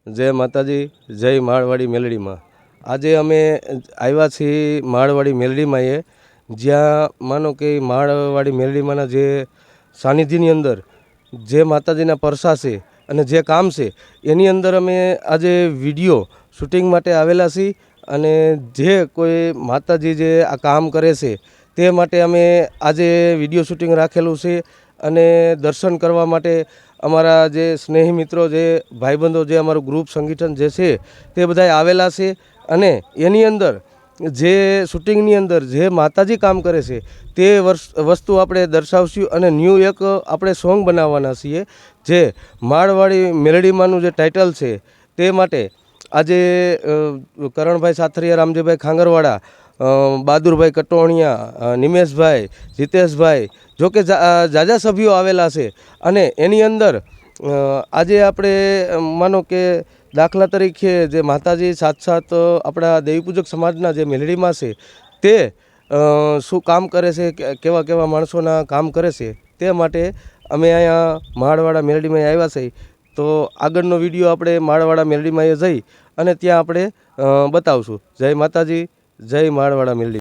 જય માતાજી, જય માળવાડી મેલડીમાં। આજે અમે આવ્યા છીએ માળવાડી મેલડીમાં જ્યાં માનો કે માળવાડી મેલડીમાંના જે સાનિધ્યની અંદર જે માતાજીના પરસા છે અને જે કામ છે એની અંદર અમે આજે વિડીયો શૂટિંગ માટે આવેલા છીએ। અને જે કોઈ માતાજી જે આ કામ કરે છે તે માટે અમે આજે વિડીયો શૂટિંગ રાખેલું છે। અને દર્શન કરવા માટે અમારા જે સ્નેહી મિત્રો જે ભાઈબંધો જે અમારું ગ્રુપ સંગઠન જે છે તે બધાય આવેલા છે। અને એની અંદર જે શૂટિંગની અંદર જે માતાજી કામ કરે છે તે વસ્તુ આપણે દર્શાવશું। અને ન્યૂ એક આપણે સોંગ બનાવવાના છીએ જે માળવાડી મેલડીમાંનું જે ટાઇટલ છે તે માટે આજે કરણભાઈ સાથરિયા, રામજીભાઈ ખાંગરવાડા, બહાદુરભાઈ કટોણિયા, નિમેશભાઈ, જીતેશભાઈ, જોકે જાજા સભ્યો આવેલા છે। અને એની અંદર આજે આપણે માનો કે દાખલા તરીકે જે માતાજી સાથ આપણા દેવીપૂજક સમાજના જે મેલડીમાં છે તે શું કામ કરે છે, કેવા કેવા માણસોના કામ કરે છે તે માટે અમે અહીંયા માળવાડા મેલડીમાં આવ્યા છીએ। તો આગળનો વિડીયો આપણે માળવાડા મેલડીમાં જઈ અને ત્યાં આપણે બતાવશું। જય માતાજી, જય માળવાડા મેલડી।